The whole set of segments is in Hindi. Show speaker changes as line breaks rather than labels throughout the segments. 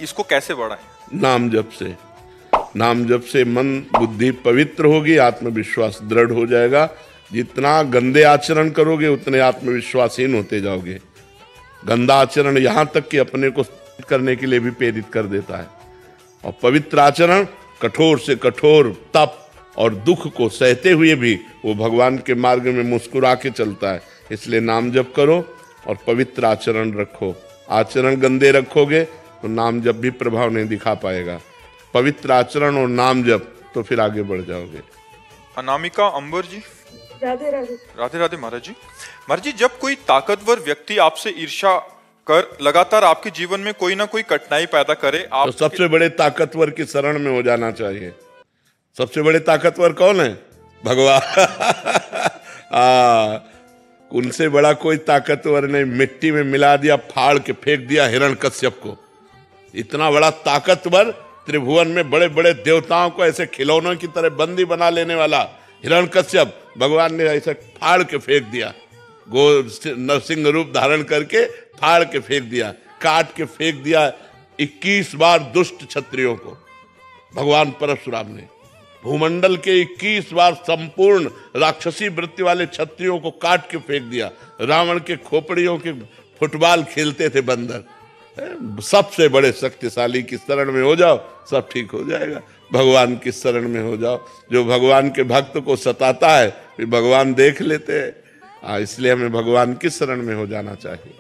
इसको कैसे बढ़ाएं?
नाम जप से। नाम जप से मन बुद्धि पवित्र होगी, आत्मविश्वास दृढ़ हो जाएगा। जितना गंदे आचरण करोगे उतने आत्मविश्वासहीन होते जाओगे। गंदा आचरण यहाँ तक कि अपने को करने के लिए भी प्रेरित कर देता है, और पवित्र आचरण कठोर से कठोर तप और दुख को सहते हुए भी वो भगवान के मार्ग में मुस्कुरा के चलता है। इसलिए नाम जप करो और पवित्र आचरण रखो। आचरण गंदे रखोगे तो नाम जप भी प्रभाव नहीं दिखा पाएगा। पवित्र आचरण और नाम जप तो फिर आगे बढ़ जाओगे।
अनामिका अंबर जी,
राधे राधे।
राधे राधे महाराज जी। महाराज जी, जब कोई ताकतवर व्यक्ति आपसे ईर्ष्या कर लगातार आपके जीवन में कोई ना कोई कठिनाई पैदा करे, आप
तो सबसे बड़े ताकतवर की शरण में हो जाना चाहिए। सबसे बड़े ताकतवर कौन है? भगवान। उनसे बड़ा कोई ताकतवर नहीं। मिट्टी में मिला दिया, फाड़ के फेंक दिया हिरण्यकश्यप को। इतना बड़ा ताकतवर, त्रिभुवन में बड़े बड़े देवताओं को ऐसे खिलौनों की तरह बंदी बना लेने वाला हिरण्यकश्यप, भगवान ने ऐसे फाड़ के फेंक दिया। नरसिंह रूप धारण करके फाड़ के फेंक दिया, काट के फेंक दिया 21 बार दुष्ट क्षत्रियों को। भगवान परशुराम ने भूमंडल के 21 बार संपूर्ण राक्षसी वृत्ति वाले क्षत्रियों को काट के फेंक दिया। रावण के खोपड़ियों के फुटबॉल खेलते थे बंदर। सबसे बड़े शक्तिशाली की शरण में हो जाओ, सब ठीक हो जाएगा। भगवान की शरण में हो जाओ। जो भगवान के भक्त को सताता है फिर भगवान देख लेते हैं। इसलिए हमें भगवान की शरण में हो जाना चाहिए।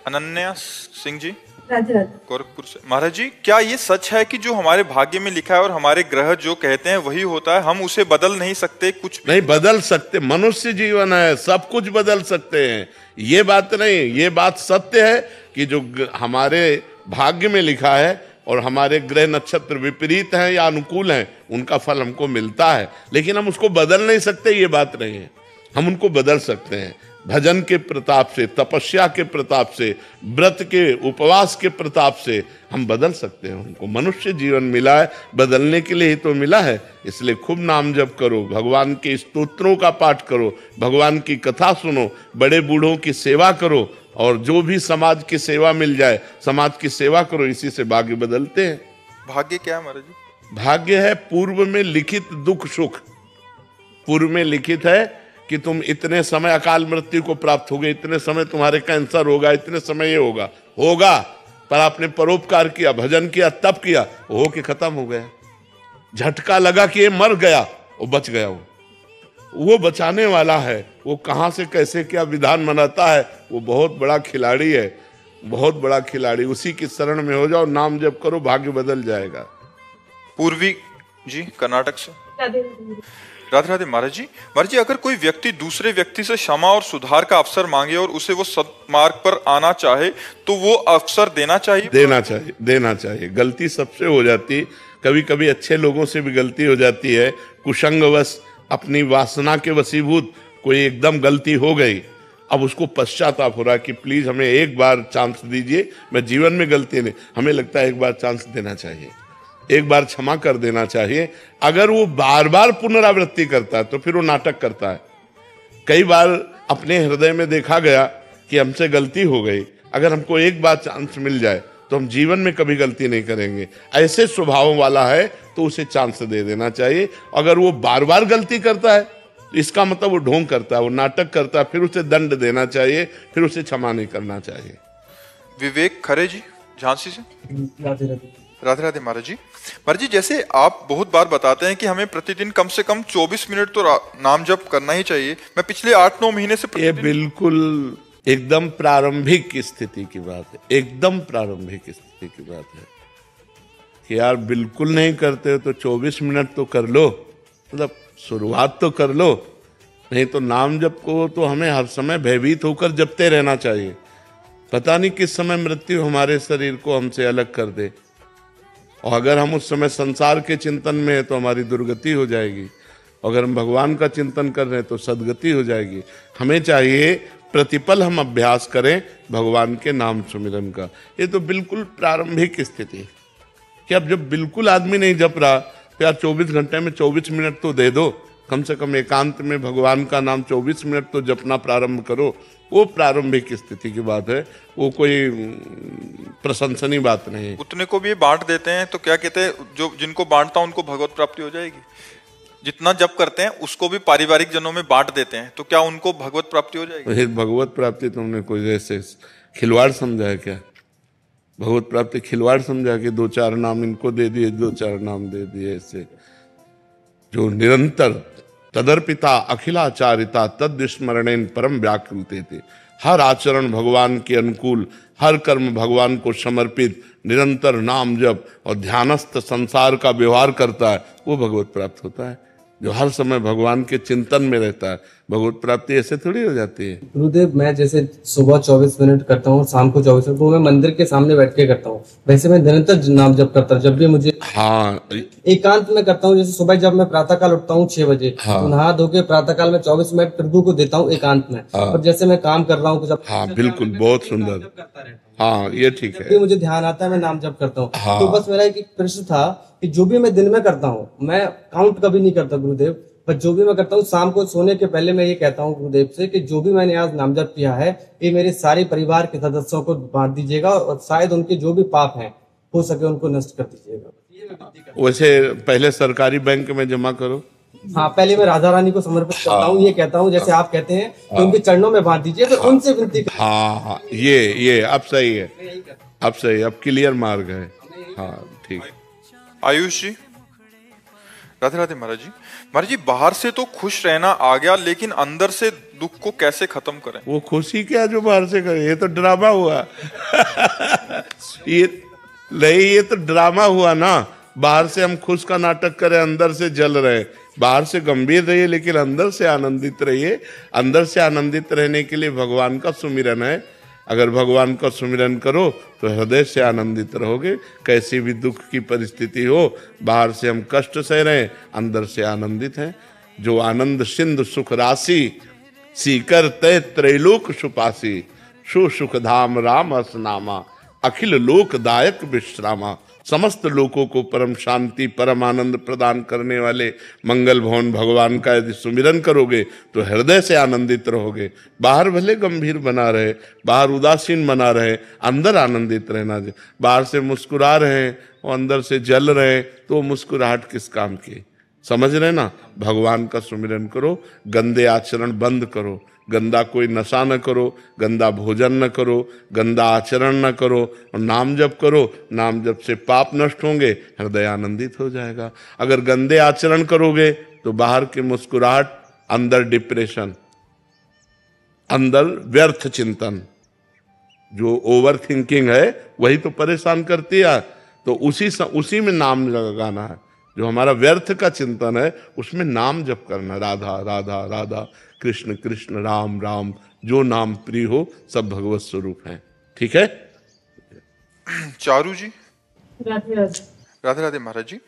अनन्या सिंह जी,
राधे राधे।
गोरखपुर से। महाराज जी, क्या ये सच है कि जो हमारे भाग्य में लिखा है और हमारे ग्रह जो कहते हैं वही होता है, हम उसे बदल नहीं सकते? कुछ
नहीं बदल सकते। मनुष्य जीवन है, सब कुछ बदल सकते हैं। ये बात नहीं, ये बात सत्य है कि जो हमारे भाग्य में लिखा है और हमारे ग्रह नक्षत्र विपरीत हैं या अनुकूल हैं, उनका फल हमको मिलता है, लेकिन हम उसको बदल नहीं सकते। ये बात नहीं है। हम उनको बदल सकते हैं भजन के प्रताप से, तपस्या के प्रताप से, व्रत के उपवास के प्रताप से हम बदल सकते हैं उनको। मनुष्य जीवन मिला है बदलने के लिए ही तो मिला है। इसलिए खूब नाम जप करो, भगवान के स्तोत्रों का पाठ करो, भगवान की कथा सुनो, बड़े बूढ़ों की सेवा करो, और जो भी समाज की सेवा मिल जाए समाज की सेवा करो। इसी से भाग्य बदलते हैं।
भाग्य क्या है महाराज जी?
भाग्य है पूर्व में लिखित दुख सुख। पूर्व में लिखित है कि तुम इतने समय अकाल मृत्यु को प्राप्त होगे, इतने समय तुम्हारे कैंसर होगा, इतने समय ये होगा। पर आपने परोपकार किया, भजन किया, तप किया, हो के खत्म हो गया। झटका लगा कि ये मर गया, वो बच गया। वो बचाने वाला है। वो कहां से कैसे क्या विधान बनाता है, वो बहुत बड़ा खिलाड़ी है, बहुत बड़ा खिलाड़ी। उसी की शरण में हो जाओ, नाम जप करो, भाग्य बदल जाएगा।
पूर्वी जी, कर्नाटक से।
राधे राधे।
राधे राधे महाराज जी। महाराज जी, अगर कोई व्यक्ति दूसरे व्यक्ति से क्षमा और सुधार का अवसर मांगे और उसे वो सत्मार्ग पर आना चाहे तो वो अवसर देना चाहिए?
देना चाहिए। गलती सबसे हो जाती, कभी कभी अच्छे लोगों से भी गलती हो जाती है। कुसंगवश अपनी वासना के वशीभूत कोई एकदम गलती हो गई, अब उसको पश्चाताप हो रहा है कि प्लीज हमें एक बार चांस दीजिए, मैं जीवन में गलती नहीं। हमें लगता है एक बार चांस देना चाहिए, एक बार क्षमा कर देना चाहिए। अगर वो बार बार पुनरावृत्ति करता है तो फिर वो नाटक करता है। कई बार अपने हृदय में देखा गया कि हमसे गलती हो गई, अगर हमको एक बार चांस मिल जाए तो हम जीवन में कभी गलती नहीं करेंगे। ऐसे स्वभाव वाला है तो उसे चांस दे देना चाहिए। अगर वो बार बार गलती करता है तो इसका मतलब वो ढोंग करता है, वो नाटक करता है, फिर उसे दंड देना चाहिए, फिर उसे क्षमा नहीं करना चाहिए।
विवेक खरे जी, झांसी से।
राधे राधे।
राधे राधे महाराज जी। महाराज जी, जैसे आप बहुत बार बताते हैं कि हमें प्रतिदिन कम से कम 24 मिनट तो नाम जप करना ही चाहिए। मैं पिछले 8-9 महीने से
ये बिल्कुल एकदम प्रारंभिक स्थिति की बात है, एकदम प्रारंभिक स्थिति की बात है कि यार बिल्कुल नहीं करते हो तो 24 मिनट तो कर लो, मतलब शुरुआत तो कर लो। नहीं तो नाम जप को तो हमें हर समय भयभीत होकर जपते रहना चाहिए। पता नहीं किस समय मृत्यु हमारे शरीर को हमसे अलग कर दे, और अगर हम उस समय संसार के चिंतन में है तो हमारी दुर्गति हो जाएगी, अगर हम भगवान का चिंतन कर रहे हैं तो सदगति हो जाएगी। हमें चाहिए प्रतिपल हम अभ्यास करें भगवान के नाम सुमिरन का। ये तो बिल्कुल प्रारंभिक स्थिति कि अब जब बिल्कुल आदमी नहीं जप रहा तो यार 24 घंटे में 24 मिनट तो दे दो, कम से कम एकांत में भगवान का नाम 24 मिनट तो जपना प्रारंभ करो। वो प्रारंभिक स्थिति की बात है, वो कोई प्रशंसनीय बात नहीं है।
उतने को भी ये बांट देते हैं तो क्या कहते हैं, जो जिनको बांटता उनको भगवत प्राप्ति हो जाएगी? जितना जप करते हैं उसको भी पारिवारिक जनों में बांट देते हैं तो क्या उनको भगवत प्राप्ति हो जाएगी?
ये भगवत प्राप्ति तुमने कोई जैसे खिलवाड़ समझा है क्या? भगवत प्राप्ति खिलवाड़ समझा कि 2-4 नाम इनको दे दिए, 2-4 नाम दे दिए। ऐसे जो निरंतर तदर्पिता अखिलाचारिता तद स्मरणेन परम व्याकुलते थे, हर आचरण भगवान के अनुकूल, हर कर्म भगवान को समर्पित, निरंतर नाम जप और ध्यानस्थ संसार का व्यवहार करता है, वो भगवत प्राप्त होता है। जो हर समय भगवान के चिंतन में रहता है, भगवत प्राप्ति ऐसे थोड़ी हो जाती है।
गुरुदेव, मैं जैसे सुबह 24 मिनट करता हूँ, शाम को 24 मिनट, वो मैं मंदिर के सामने बैठ के करता हूँ। वैसे मैं निरंतर नाम जप करता हूँ जब भी मुझे,
हाँ,
एकांत में करता हूँ। जैसे सुबह जब मैं प्रातः काल उठता हूँ 6 बजे, तो नहा धो के प्रातः काल में 24 मिनट प्रभु को देता हूँ एकांत में। और जैसे मैं काम कर रहा हूँ जब,
हाँ बिल्कुल, बहुत सुंदर, हाँ ये ठीक
जब
है।
भी मुझे ध्यान आता है मैं नाम जप करता हूँ।
हाँ।
तो बस मेरा एक प्रश्न था कि जो भी मैं दिन में करता हूँ, मैं काउंट कभी नहीं करता गुरुदेव, पर जो भी मैं करता हूँ शाम को सोने के पहले मैं ये कहता हूँ गुरुदेव से कि जो भी मैंने आज नाम जप किया है, ये मेरे सारे परिवार के सदस्यों को बांट दीजिएगा और शायद उनके जो भी पाप हैं हो सके उनको नष्ट कर दीजिएगा।
वैसे पहले सरकारी बैंक में जमा करो।
हाँ, पहले मैं राधा रानी को समर्पित करता हूँ, ये कहता हूँ जैसे आप कहते हैं कि उनके चरणों में बांट दीजिए, फिर उनसे विनती कर।
हाँ, ये अब सही है, अब सही, अब क्लियर मार्ग है। हाँ ठीक।
आयुष जी, राधे राधे महाराज जी। महाराज जी, बाहर से तो खुश रहना आ गया, लेकिन अंदर से दुख को कैसे खत्म करें?
वो खुशी क्या जो बाहर से करे, ये तो ड्रामा हुआ। ये नहीं, ये तो ड्रामा हुआ ना। बाहर से हम खुश का नाटक करें, अंदर से जल रहे। बाहर से गंभीर रहिए लेकिन अंदर से आनंदित रहिए। अंदर से आनंदित रहने के लिए भगवान का सुमिरन है। अगर भगवान का सुमिरन करो तो हृदय से आनंदित रहोगे। कैसी भी दुख की परिस्थिति हो, बाहर से हम कष्ट सह रहे हैं, अंदर से आनंदित हैं। जो आनंद सिंधु सुख राशि, सीकर तय त्रैलोक सुपासी, सु सुख धाम राम असनामा, अखिल लोकदायक विश्रामा। समस्त लोगों को परम शांति, परम आनंद प्रदान करने वाले मंगल भवन भगवान का यदि सुमिरन करोगे तो हृदय से आनंदित रहोगे। बाहर भले गंभीर बना रहे, बाहर उदासीन बना रहे, अंदर आनंदित रहना। बाहर से मुस्कुरा रहे हैं और अंदर से जल रहे हैं, तो मुस्कुराहट किस काम की? समझ रहे ना? भगवान का सुमिरन करो, गंदे आचरण बंद करो, गंदा कोई नशा न करो, गंदा भोजन न करो, गंदा आचरण न करो और नाम जप करो। नाम जप से पाप नष्ट होंगे, हृदय आनंदित हो जाएगा। अगर गंदे आचरण करोगे तो बाहर की मुस्कुराहट, अंदर डिप्रेशन, अंदर व्यर्थ चिंतन, जो ओवर थिंकिंग है वही तो परेशान करती है। तो उसी में नाम लगाना है। जो हमारा व्यर्थ का चिंतन है उसमें नाम जप करना, राधा राधा राधा, कृष्ण कृष्ण राम राम। जो नाम प्रिय हो सब भगवत स्वरूप हैं। ठीक है।
चारू जी,
राधे राधे।
राधे राधे महाराज जी।